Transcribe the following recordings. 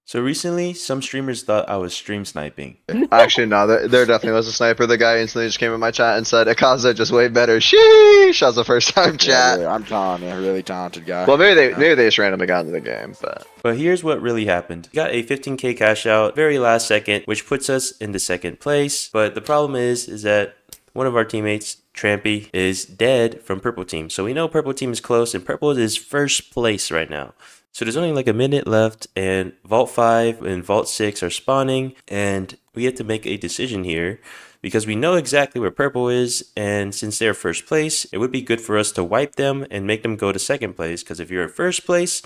So recently, some streamers thought I was stream sniping. Actually, no, there definitely was a sniper. The guy instantly just came in my chat and said, Akaza just way better. Sheesh! That was the first time Yeah, chat. really, I'm telling you, really talented guy. Well, maybe they just randomly got into the game, but But here's what really happened. We got a 15k cash out very last second, which puts us into second place. But the problem is that one of our teammates, Trampy, is dead from purple team. So we know purple team is close and purple is first place right now. So there's only like a minute left and Vault 5 and Vault 6 are spawning and we have to make a decision here because we know exactly where purple is, and since they're first place, it would be good for us to wipe them and make them go to second place, because if you're in first place,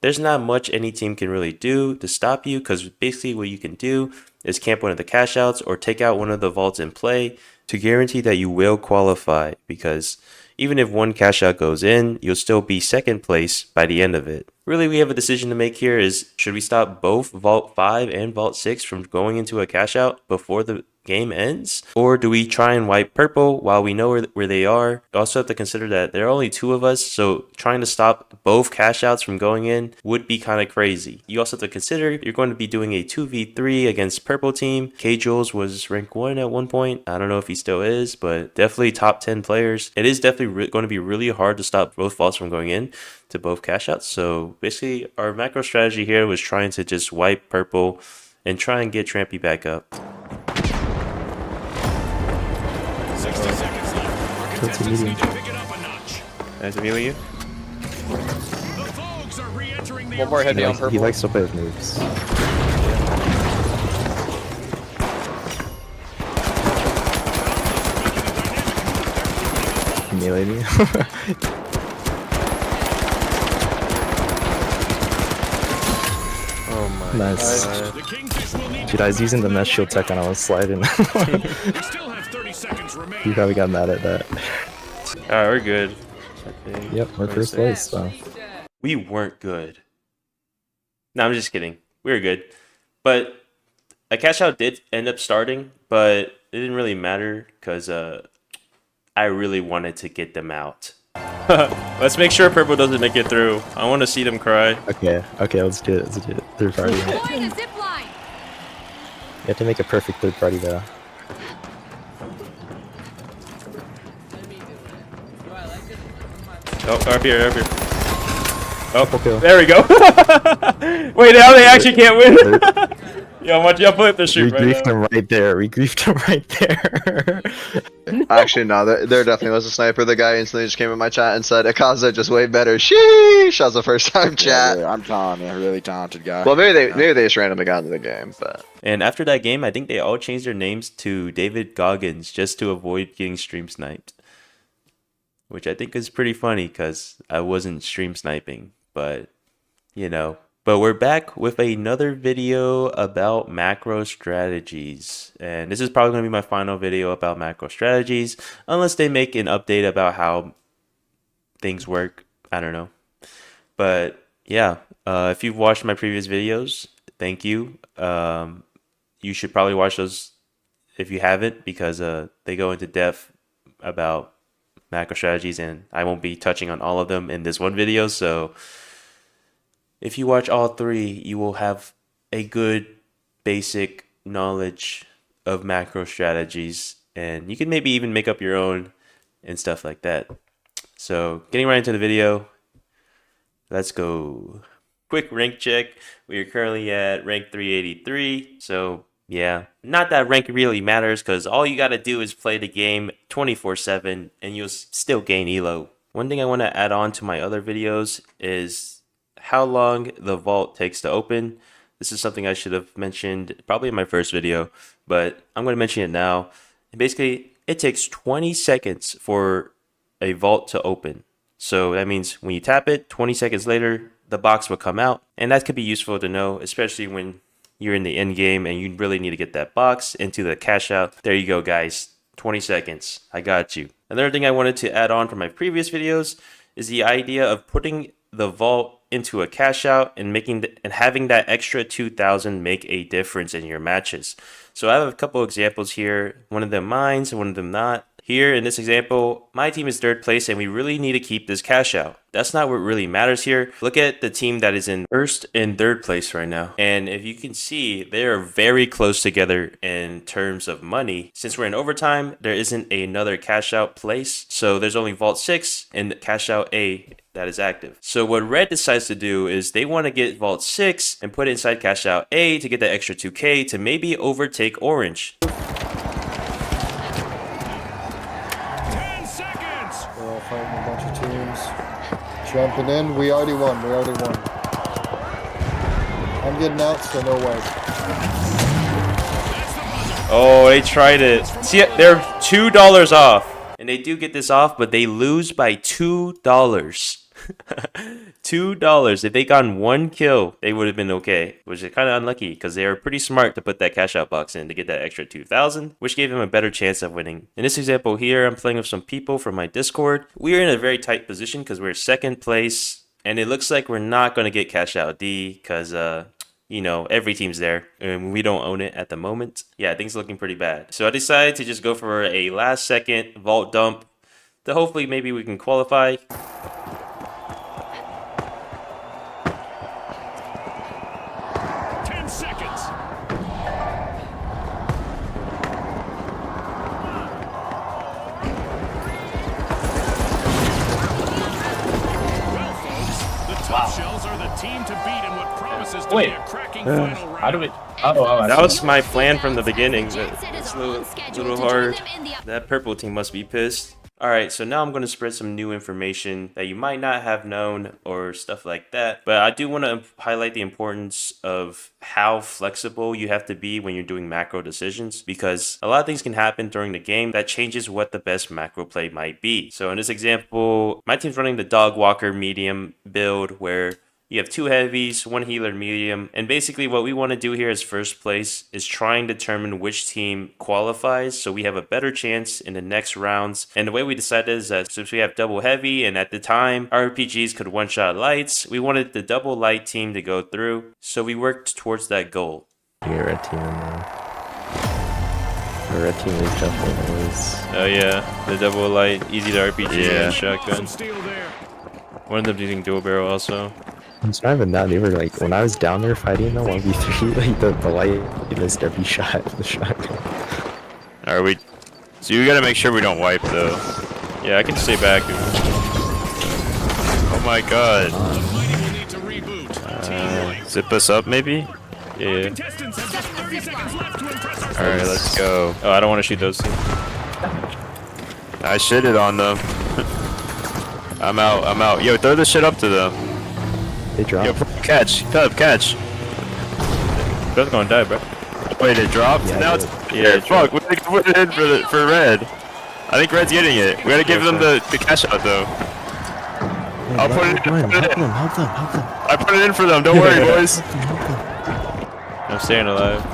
there's not much any team can really do to stop you, because basically what you can do is camp one of the cash outs or take out one of the vaults in play to guarantee that you will qualify, because even if one cash out goes in, you'll still be second place by the end of it. Really, we have a decision to make here is, should we stop both Vault 5 and Vault 6 from going into a cash out before the game ends? Or do we try and wipe purple while we know where they are? You also have to consider that there are only two of us, so trying to stop both cash outs from going in would be kind of crazy. You also have to consider you're going to be doing a 2v3 against purple team. K-Jules was rank 1 at one point. I don't know if he still is, but definitely top 10 players. It is definitely going to be really hard to stop both vaults from going in to both cash outs. So basically our macro strategy here was trying to just wipe purple and try and get Trampy back up. 60 seconds left. That's a medium. Need to pick it up a notch. Nice to meet you. The Vogues are re-entering the One more heavy He on likes, purple. he likes to play with moves. He meleeed me. Oh my Nice. god. The Kingfish will need Dude, I was using the mesh shield tech and I was sliding. We still have 30 seconds He remaining. probably got mad at that. Alright, we're good. I think. Yep, we're first place, so. We weren't good. No, I'm just kidding. We were good. But a cash out did end up starting, but it didn't really matter because I really wanted to get them out. Let's make sure purple doesn't make it through. I want to see them cry. Okay, let's do it. Let's do it. Third party. You Deploying a zip line. have to make a perfect third party though. Oh, up here, up here. Oh, kill. there we go. Wait, now they actually can't win. Yo, watch y'all flip the We shoot right griefed now. him right there. We griefed him right there. actually, no, there definitely was a sniper. The guy instantly just came in my chat and said, Akaza just way better. Sheesh! That was the first time Yeah, chat. really, I'm telling you, really talented guy. Well, maybe they just randomly got into the game, but And after that game, I think they all changed their names to David Goggins just to avoid getting stream sniped. Which I think is pretty funny because I wasn't stream sniping, but you know. But we're back with another video about macro strategies. And this is probably going to be my final video about macro strategies, unless they make an update about how things work. I don't know. But yeah, if you've watched my previous videos, thank you. You should probably watch those if you haven't, because they go into depth about macro strategies, and I won't be touching on all of them in this one video. So if you watch all three, you will have a good basic knowledge of macro strategies, and you can maybe even make up your own and stuff like that. So getting right into the video, let's go. Quick rank check. We are currently at rank 383. So yeah, not that rank really matters because all you got to do is play the game 24/7 and you'll still gain elo. One thing I want to add on to my other videos is how long the vault takes to open. This is something I should have mentioned probably in my first video, but I'm going to mention it now. And basically, it takes 20 seconds for a vault to open. So that means when you tap it, 20 seconds later, the box will come out. And that could be useful to know, especially when you're in the end game and you really need to get that box into the cash out. There you go, guys. 20 seconds. I got you. Another thing I wanted to add on from my previous videos is the idea of putting the vault into a cash out and having that extra 2,000 make a difference in your matches. So I have a couple examples here. One of them mines, one of them not. Here in this example, my team is third place and we really need to keep this cash out. That's not what really matters here. Look at the team that is in first and third place right now. And if you can see, they are very close together in terms of money. Since we're in overtime, there isn't another cash out place. So there's only Vault 6 and cash out A that is active. So what Red decides to do is they want to get Vault 6 and put it inside cash out A to get that extra 2K to maybe overtake Orange. 10 seconds. We're all fighting a bunch of teams. Jumping in. We already won. I'm getting out, so no way. Oh, they tried it. See, they're $2 off. And they do get this off, but they lose by $2. $2. If they gotten one kill, they would have been okay, which is kind of unlucky because they were pretty smart to put that cash out box in to get that extra 2,000, which gave them a better chance of winning. In this example here, I'm playing with some people from my Discord. We are in a very tight position because we're second place, and it looks like we're not going to get cash out D because you know, every team's there and we don't own it at the moment. Yeah, things are looking pretty bad. So I decided to just go for a last second vault dump to hopefully maybe we can qualify. 10 seconds. Well, folks, the Top Shells are the team to beat in what promises to be a cracking final round. How do we? Oh, That was my plan from the beginning, but it's a little hard. That purple team must be pissed. Alright, so now I'm going to spread some new information that you might not have known or stuff like that. But I do want to highlight the importance of how flexible you have to be when you're doing macro decisions, because a lot of things can happen during the game that changes what the best macro play might be. So in this example, my team's running the Dog Walker medium build where you have 2 heavies, 1 healer medium, and basically what we want to do here as first place is try and determine which team qualifies so we have a better chance in the next rounds. And the way we decided is that since we have double heavy and at the time RPGs could one-shot lights, we wanted the double light team to go through, so we worked towards that goal. Your red team in there. The red team is definitely always. Oh yeah, the double light, easy to RPG and shotgun. Some steal there. One of them using dual barrel also. It's not even that. They were like, when I was down there fighting the 1v3, like the light missed every shot. The shotgun. Are we? So you gotta make sure we don't wipe though. Yeah, I can stay back. Oh my god. The fighting will need to reboot. Team white. Zip us up maybe? Yeah. Contestants have just 30 seconds left to impress our Alright, let's go. Oh, I don't want to shoot those two. I shitted on them. I'm out. Yo, throw this shit up to them. They dropped. Yo, catch. Catch. Both gonna die, bro. Wait, it dropped? Yeah, Now it it's... did. Yeah, fuck. We gotta put it in for red. I think red's getting it. We gotta give them the cash out, though. I'll put it in. Help them. I put it in for them. Don't worry, boys. I'm staying alive.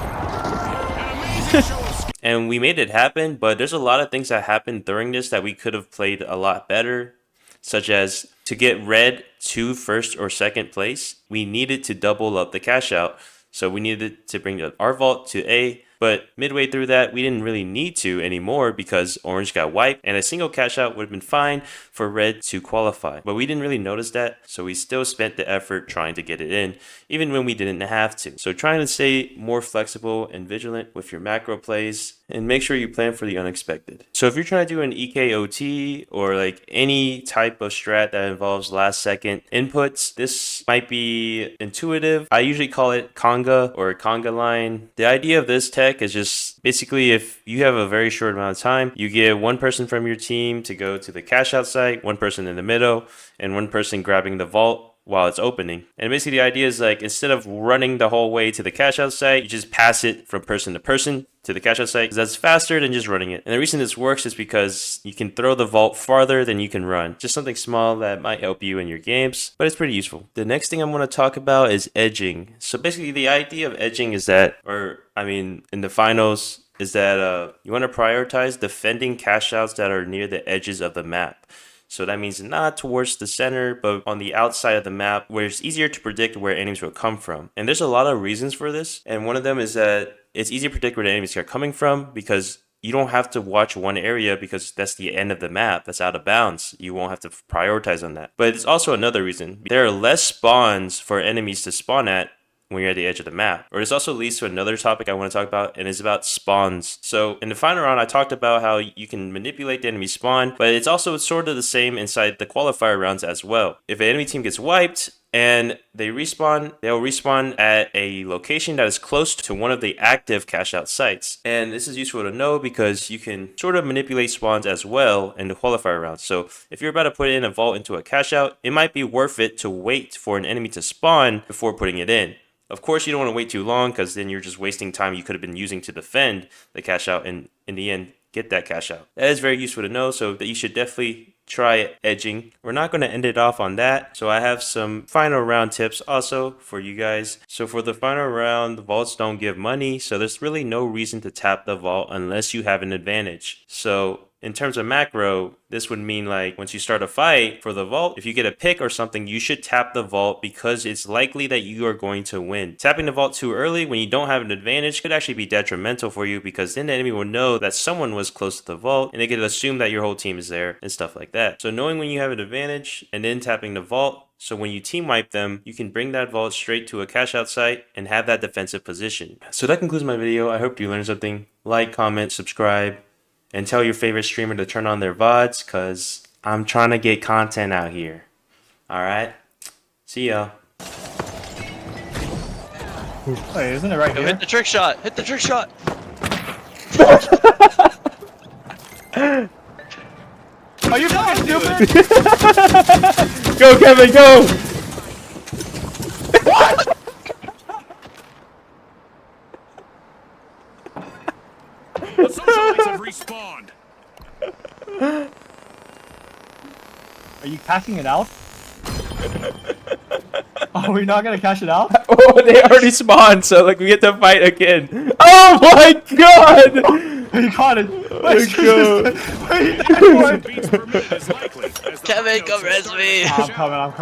And we made it happen, but there's a lot of things that happened during this that we could have played a lot better, such as to get red to first or second place, we needed to double up the cash out. So we needed to bring our vault to A, but midway through that, we didn't really need to anymore because orange got wiped and a single cash out would have been fine for red to qualify. But we didn't really notice that, so we still spent the effort trying to get it in, even when we didn't have to. So trying to stay more flexible and vigilant with your macro plays and make sure you plan for the unexpected. So if you're trying to do an EKOT or like any type of strat that involves last second inputs, this might be intuitive. I usually call it Conga or Conga line. The idea of this tech is just basically if you have a very short amount of time, you get one person from your team to go to the cash out site, one person in the middle, and one person grabbing the vault while it's opening. And basically the idea is like instead of running the whole way to the cash out site, you just pass it from person to person to the cash out site because that's faster than just running it. And the reason this works is because you can throw the vault farther than you can run. Just something small that might help you in your games, but it's pretty useful. The next thing I'm going to talk about is edging. So basically the idea of edging is that, in the finals, is that you want to prioritize defending cash outs that are near the edges of the map. So that means not towards the center, but on the outside of the map where it's easier to predict where enemies will come from. And there's a lot of reasons for this. And one of them is that it's easier to predict where the enemies are coming from because you don't have to watch one area because that's the end of the map. That's out of bounds. You won't have to prioritize on that. But it's also another reason. There are less spawns for enemies to spawn at when you're at the edge of the map. Or this also leads to another topic I want to talk about, and it's about spawns. So in the final round, I talked about how you can manipulate the enemy spawn, but it's also sort of the same inside the qualifier rounds as well. If an enemy team gets wiped and they respawn, they'll respawn at a location that is close to one of the active cash out sites. And this is useful to know because you can sort of manipulate spawns as well in the qualifier rounds. So if you're about to put in a vault into a cash out, it might be worth it to wait for an enemy to spawn before putting it in. Of course, you don't want to wait too long because then you're just wasting time you could have been using to defend the cash out and in the end get that cash out. That is very useful to know, so that you should definitely try edging. We're not going to end it off on that, so I have some final round tips also for you guys. So for the final round, the vaults don't give money, so there's really no reason to tap the vault unless you have an advantage. So in terms of macro, this would mean like once you start a fight for the vault, if you get a pick or something, you should tap the vault because it's likely that you are going to win. Tapping the vault too early when you don't have an advantage could actually be detrimental for you because then the enemy will know that someone was close to the vault and they could assume that your whole team is there and stuff like that. So knowing when you have an advantage and then tapping the vault, so when you team wipe them, you can bring that vault straight to a cash out site and have that defensive position. So that concludes my video. I hope you learned something. Like, comment, subscribe, and tell your favorite streamer to turn on their VODs because I'm trying to get content out here. Alright? See y'all. Wait, isn't it right here? Hit the trick shot! Hit the trick shot! Are you fucking stupid? Go, Kevin, go! The socialites have respawned. Are you cashing it out? Are we not gonna cash it out? Oh, they already spawned, so like we get to fight again. Oh my god! You caught it! Let's go. Wait, Beats per minute is likely as the Kevin, hideouts come have res started me. to I'm cash out. coming, I'm coming.